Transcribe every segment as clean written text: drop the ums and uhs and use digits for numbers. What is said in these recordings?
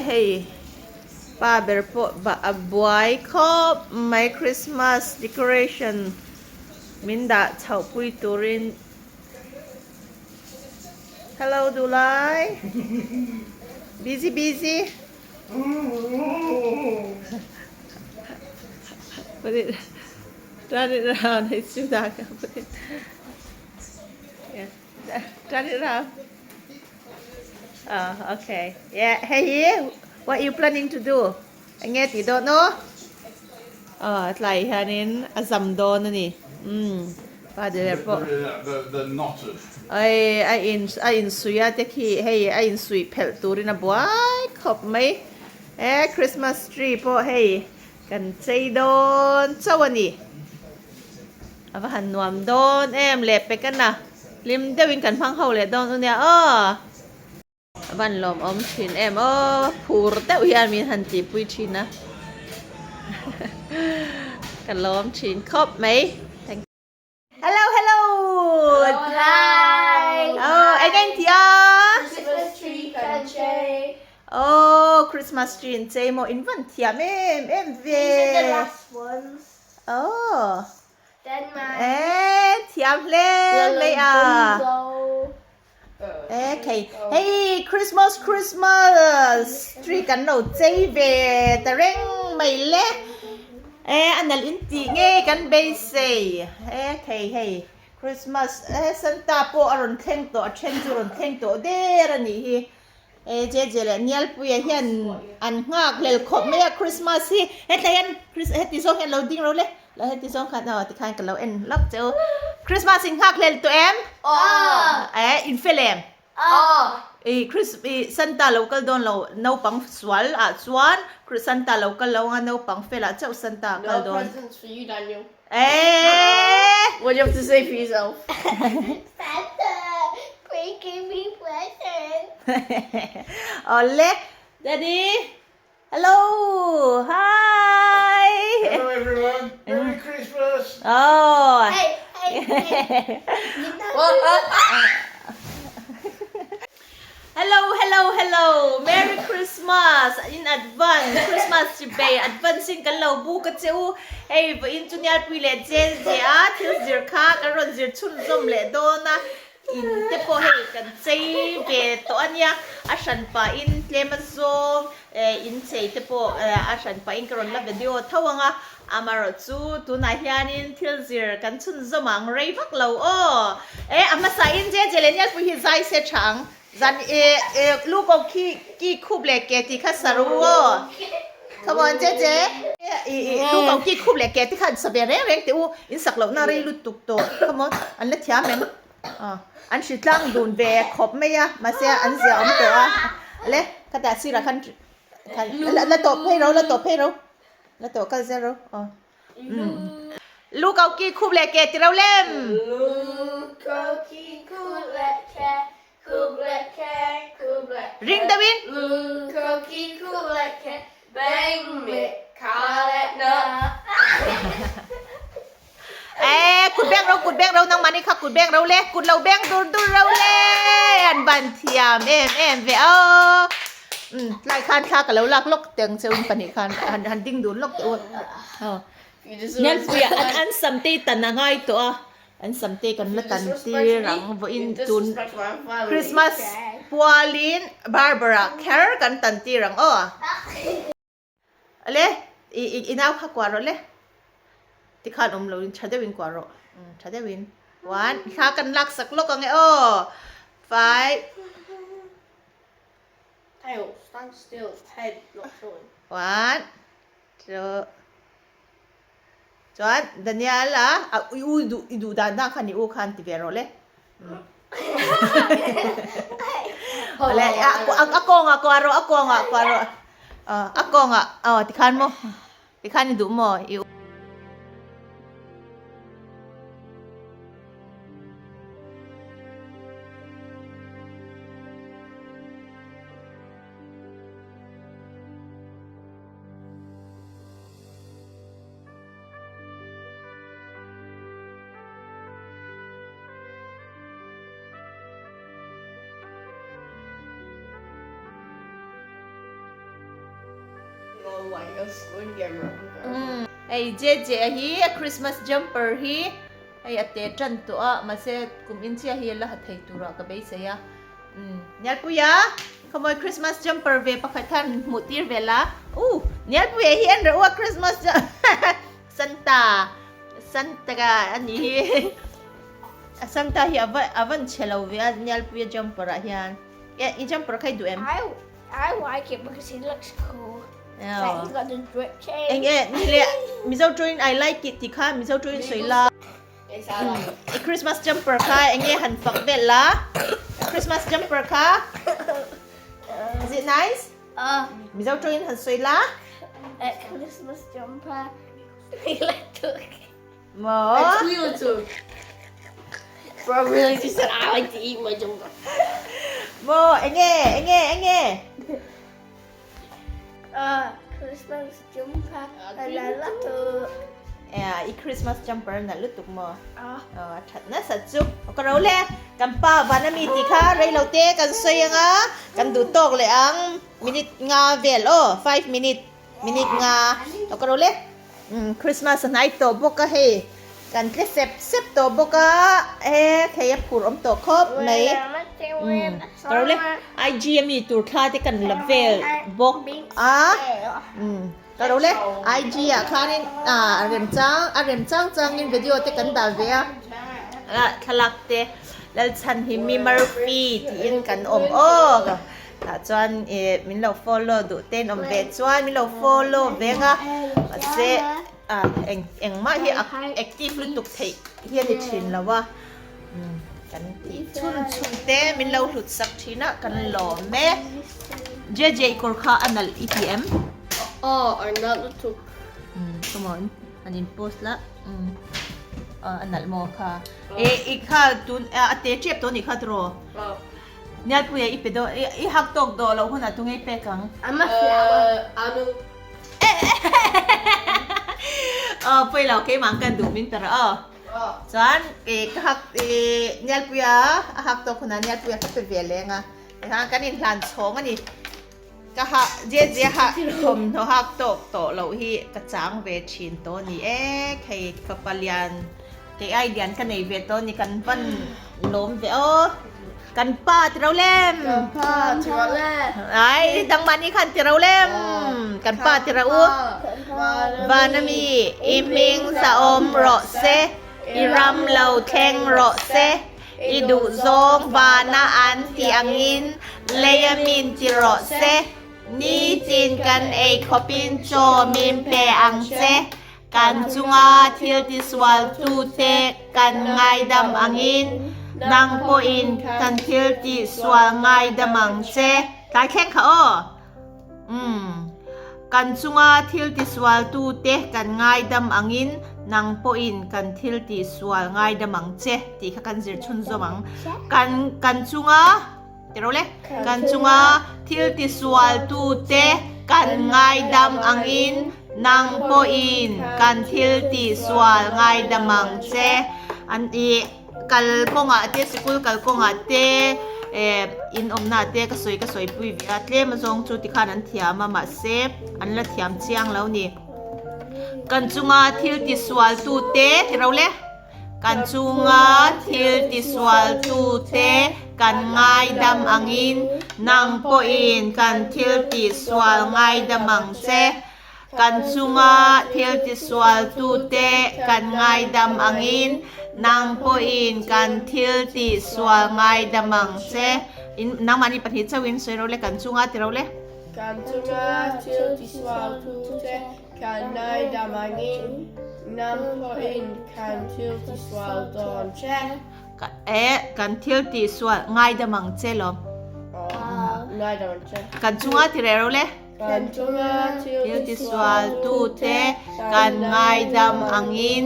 hey ป้าเบรปบวยครบไม่ Christmas decoration มินดาเฉาปุยตูริน Hello ดูไลbusy put it turn it around it's too dark put it yeah turn it around okay yeah hey what are you planning to do ไอ้เงี้ยติโดนเนาะไหลฮะนี่ซัมโดนนี่ป้าเดี๋ยวพอthe knotted ไอ้อินสุยาเตคีเฮ้ยไอ้อินสุยเพลตูรินะบัวขอบไหมคริสต์มาสทรีพอเฮ้ยกันใจโดนเจ้าวันนี้เอาไปหันนวมโดนเล็บไปกันนะลิมเดวินกันพังเขาเลยโดนตัวเนี้ยบันลมอมชินผูรแต่วิญญาณมีหันจีปุยชินนะกันลมชินครบไหม Hello Hi. again tia Christmas tree can shake. Christmas tree in say mo invent tia em These are the last ones. Then my tia lên đây chhunzawm. Okay. Hey, Christmas tree kan no chơi về ta reng mày lẽ anh in ti nghe kan bay say okay hey Christmas Santa po aron theng to chen ron theng to der ani hi je le nial puya hian an ngak lel khop me Christmas hi hetayan heti song hen loading ro le la heti song khan ti khan kan lo en lak cheu Christmas in ngak lel to em in felem Santa local don lo no pang swal swan Santa local lo nga no pang fela cheu Santa kal don Presents for you, Daniel. What do you have to say for yourself? Santa, please give me presents. Ole Daddy hello hi hello everyone Merry Christmas Hey. Hello Merry Christmas in advance Christmas bay advancing kan lo bu ka cheu hey in chunyal pui le je thil zir kha ka ron zir chhunzawm le do na in te po hey kan chei ve to ania a shan pa in tlemazong in chei te po a shan pa in karon la video thawanga amaro chu tuna hianin thil zir kan chhunzawm ang rei vak lo ama sa in je le nya pu hi zai se chang zanลูกก็ขี้คูบเล็กแกที่ข้าสรู้Come on เจ๊ลูกก็ขี้คูบเล็กแกที่ข้าสเปรย์เร่งแต่ว่าอินสักเหล่านารีลุตุกโต Come on อันเล็กที่มันอันชิดลังดูนเวขบไม่ยะมาเสียอันเสียอมตัวเล็กข้าแต่สิระคันแล้วตบให้เราแล้วตบกันเสียเราลูกก็ขี้คูบเล็กแกที่เราเล่ม Ring the wind. Cookie coolette, bang me, call it no. กุดแบงเรานั่งมานี่ค่ะกุดแบงเราเล่กุดเราแบงดูเราเล่อันบันเทียมเวลายคันค่ะกับเราลักลกเตียงเซลล์ปนิคันหันดิ้งดูลกตัวงั้นเปียอันสัมตีตันง่ายตัวอันสัมตีกันละตันตีรังวอินตุนคริสต์มาสปัวลินบาร์บาร่าแคร์กันตันตีรังเล่อีน่าข้ากว่าเราเล่ที่ข้าอมเราชาเดวินกว่าเราชาเดวินวันข้ากันลักสักลกกันไงfive Tail, stand still, head not showing. One, two. John, Daniela, idu danda kan ni kan ti vero le. Ole, ako nga kwaro. Ako nga, tikan mo. Tikan idu mo. like a spoon camera. ไอ้เจเจฮีคริสต์มาสจัมเปอร์ฮีไอ้เตจันตัวมาเสกกุมอินเชียฮีละหัดไทยตัวรักกับเบสยาเนี่ยปุยะขโมยคริสต์มาสจัมเปอร์เวปะขัดท่านมุตีร์เวลาเนี่ยปุยะเห็นหรือว่าคริสต์มาสซันตากาอันนี้ซันตาฮีอวันเชลเวียเนี่ยปุยะจัมเปอร์เฮียนอีจัมเปอร์ใครดูเอ็ม I like it because he looks cool. Like he's got the drip chain. เอ็งนี่แหละมิเจ้าจุน I like it ที่ข้ามิเจ้าจุนสวยละ Yes, I like it. ไอ้คริสต์มาสจัมเปอร์ค่ะเอ็งหันฝักเบ็ดละคริสต์มาสจัมเปอร์ค่ะ Is it nice มิเจ้าจุนหันสวยละ At Christmas jumper, we like to. หมอ We were to. Bro really just said I like to eat my jumper. หมอเอ็ง Christmas jumper, and I love to. อีคริสต์มาสจัมเปอร์นั่นลุตุกหมอถัดนะสัตว์จุกก็เราแหละกันป้าวันนั้นมีที่ข้าไรเราเตะกันสวยยังอ่ะกันดูโต๊ะเลยอังมินิทงาเวล5 มินิทงาแล้วก็เราเละคริสต์มาสไหนโตบกก็เฮกันแค่เซฟโตบกก็แค่ยับผูรอมโตครบไหมเราเละไอจีมีตัวคลาที่กันละเวลบกก็เราเละไอจีคลานี่เริ่มจังอินวิดีโอที่กันดาวเวียทลักเตะแล้วฉันหิมีมาร์ฟีที่อินกันก็ถ้าจวนมินเรา follow ดูเต้นเวจวนมินเรา follow เวงเสเอ็งมาที่ active ลุตุกเทเฮียดิชินแล้วว่ากันที่ชุนเต้มินเราหลุดสักทีนะกันหล่อแม่เจอีกอร์ค่าอันนั้น EPM Another two. Come on อันนี้โพสละอันนั้นโมค่ะอีกค่ะตุนเตะเจ็บตัวนี้ค่ะตัวเนี่ยปุยอีเป็ดอีหักตกโดเราคนนั้นตุงไอเป็ดกัง I'm a flower.ปุยเราเคยมังกันดูมินแต่จวนหักเนี่ยปุยหักตกคนนั้นเนี่ยปุยก็เป็นเวลเลยนะนะคะกันนี่หลานชงอันนี้ก็หักเจ๊หักทมเขาหักตกโตเราฮีกระจังเวชินตัวนี้ใครกับปลียนที่ไอเดียนกันในเวตัวนี้กันปั้นล้มเวกันป้าที่เราเล่มไอ้ดังมันนี่คันที่เราเล่มกันป้าที่เราบานามีอิมิงสะอมโรเซอิรัมเราแทงโรเซอิดุซงบานาอันที่อังอินเลยมินที่โรเซนี่จินกันขบินโจมินเปอังเซกันจุงอาทิลติสวาลตูเตกันไงดำอังอินนางโปอินกันทิลติสวาลไงดำอังเซตายแข่งเขากันจุงอาทิลติสวาลตูเตกันไงดำอังอินนางโปอินกันทิลติสวาลไงดำอังเซตีข้ากันจิรชุนจมังกันจุงอาเดี๋ยวเลยกันจุงอาทิลติสวาลตูเตกันไงดำอังอินนางโปอินกันทิลติสวาลไงดำอังเซอันนี้กัลกงอาเตสกุลกัลกงอาเตอินอมนาเตก็สวยปุยวิอาเตมาจงจุดที่ขานันเทียมาเซฟอันละเทียมเชียงแล้วนี่กันจุงอาทิลติสวาลตูเตที่เราเลยกันจุงอาทิลติสวาลตูเตกันไงดำอังอินนางโปอินกันทิลติสวาลไงดำอังเซกันจุงอาทิลติสวาลตูเตกันไงดำอังอินนางโปอินกันทิลติสวาลไงดำอังเซนางมันนี่ปฏิจจวินสวยเราเลยกันจุงอาที่เราเลยกันจุงอาทิลติสวาลตูเตกันไงดำอังอินนางโปอินกันทิลติสวาลดอนเชกันทิลติสวาลไงดำอังเซหรอไงดำอังเซกันจุงอาที่เราเลยกันจุงอาทิลติสวาลตูเตกันไงดำอังอิน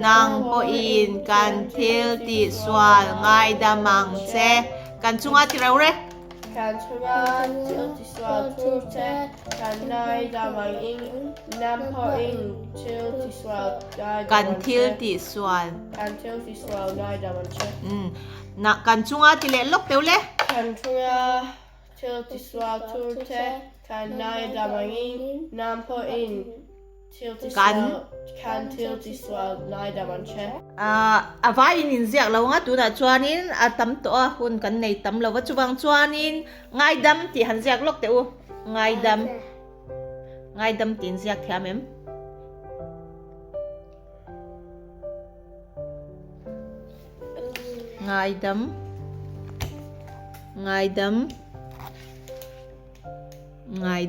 นางโปอินกันทิลติสวาลไงดำอังเซกันจุงอาที่เราเลยกันจุงอาทิลติสวาลตูเตกันไงดำอังอินนางโปอินทิลติสวาลกันทิลติสวาลไงดำอังเซกันจุงอาที่เล็กลกเดียวเลยกันจุงอาทิลติสวาลตูเต can nai damangin nam po in tilti Kan. swal can tilti swal nai daman che avain in ziak lo nga tu na chuanin atam to a hun kan nei tam lo wa chuwang chuanin ngai dam ti han ziak lok te u ngai dam tin ziak thiam em ngai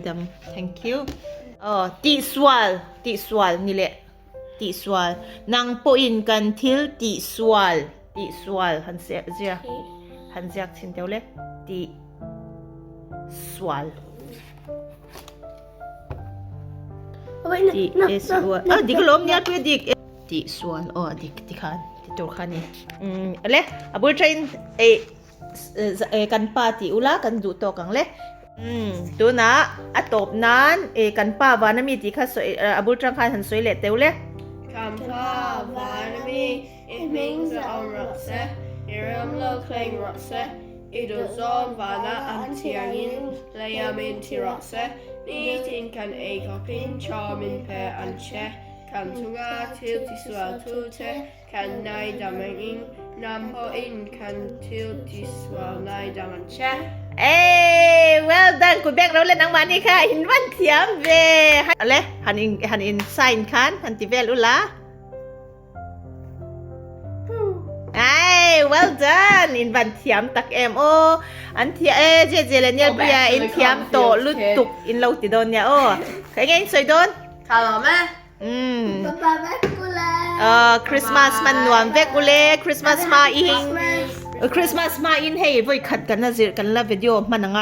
dam thank you ti swal ni le ti swal nang po in kan thil ti swal han ziak chin teu le ti swal ti swal dik lom nya tu dik ti swal dik khan ti tur khan ni le abul train kan pa ti ula kan du to kang le tu na atop nan kan pa wa na mi ti kha soi abul trang khan han soi le teu le Kampa vanami imings on rotse iram lo kling rotse idozon vana antiangin layamin tirotse nitin kan ekopin charmin pe anche kan tunga tilti swal tute kan nai damangin nampo in kan tilti swal nai damanche well done คุณแบกเราเล่นนังมานี่ค่ะหินวันเทียมเวอะไรหันอินไซน์คันหันติเวลอุละwell done อินวันเทียมตักโออันที่เจเลเนียเบียอินเทียมโตลุดตุกอินเราติดโดนเนี่ยใครเงี้ยสวยโดน Kalame Papa Vekula. คริสต์มาสมันหวานเวกุเล่คริสต์มาสมาอิงคริสต์มาสมาอินให้ไว้ขัดกันนะจิกันละวิดีโอมันไง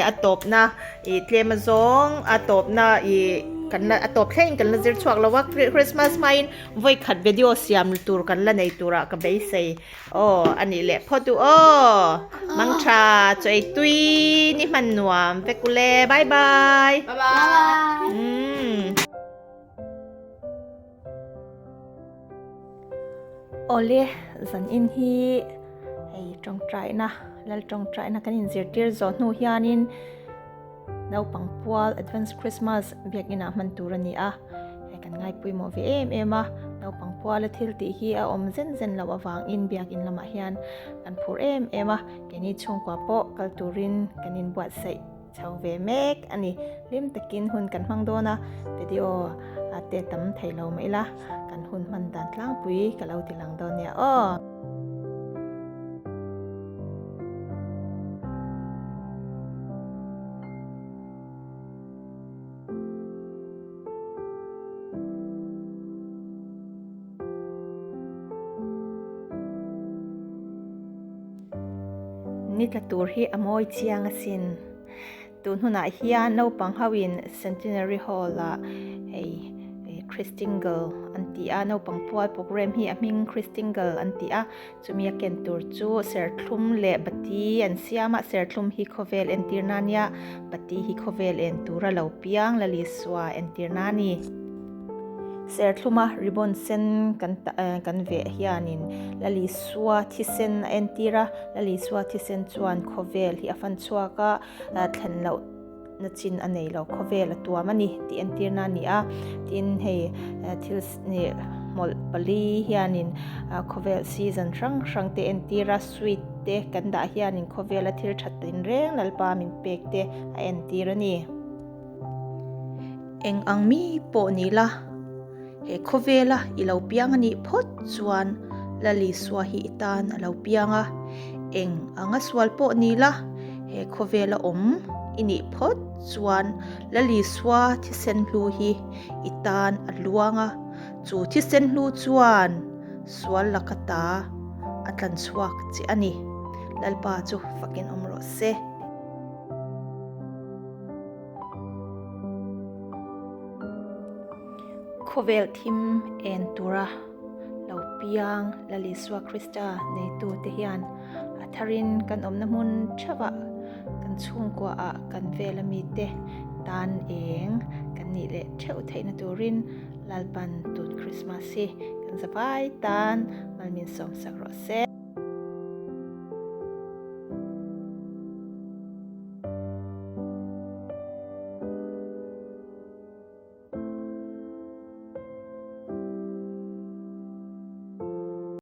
อตบนะเทเลมาซองอตบนะกันละอตบเพลงกันละจิชวกแล้วว่าคริสต์มาสมาอินไว้ขัดวิดีโอเสียมตัวกันละในตัวกับเบสเซ่อันนี้แหละพอดูมังชาจอยตุยนี่มันหวานเวกุเล่บายบาย Bye bye โอเล่สันอินฮีจงใจนะแล้วจงใจนะกันอินเสียเดียร์จอดนูฮยานินเราปังปัว Advance Christmas เบียกอินะมันตูรันนี่กันง่ายปุยโมวีเราปังปัวและทิลตีฮีอมเซนเราวางอินเบียกอินละมาฮยันกันพูดกันนี่ชงกว่าโปกัลตูรินกันอินบวชใส่ชาวเวเมกอันนี้ลิมตะกินหุ่นกันมังโดนะวิดีโอเตะตั้มไทยเราไหมล่ะกันหุ่นมันดันล่างปุยกับเราที่หลังโดนเนี่ยนี่ละตัวที่อโมยเชียงสินตัวหุ่นเฮียนเราปังฮาวิน Centenary Hall ละChristingle อันที่เราปังปวดโปรแกรมที่มิง Christingle อันที่จะมีเกณฑ์ตัวจูเสิร์ทลุมเละบัดดี้อันเสียมาเสิร์ทลุมฮิโคเวลเอ็นตีร์นานีบัดดี้ฮิโคเวลเอ็นตัวเราเปียงละลิสวาเอ็นตีร์นานีเสิร์ทลุมาริบบอนเซนกันเวฮิอานินละลิสวาที่เซนเอ็นตีระละลิสวาที่เซนจวนโคเวลที่ฟันชัวก็ทันเรานัดชินอันไหนเราโคเวลตัวมันนี่ที่เอ็นตีร์นานีที่ให้ทิลส์นี่มอลปลีฮิอานินโคเวลซีซันช่างเตเอ็นตีระสวีทเตกันดาฮิอานินโคเวลที่ชัดตินเร่งลัลปามินเปกเตเอ็นตีระนี่อังมีโปนี่ละโคเวล่ะอีเหล่าเปียงนี่พดจวนละลิสวาฮิตานเหล่าเปียงอังสวลโปนี่ละโคเวล่ะอินี่พดจวนละลิสวาที่เซนลูฮีอิตานอลวงจูที่เซนลูจวนสวลลักตาอัตลันสวกจีอันนี้ลัลปาจูฟักินรสเซโคเวลทิมเอ็นตูระเหล่าเปียงละลิสวาคริสตาในตัวเทียนทารินกันน้ำมุนชวะกันชุ่มกว่ากันเวลมีเตตานกันนี่แหละเช่าไทยนตูรินลาลปันตุนคริสต์มาสกันสบายตานมันมีสมสักรสเซ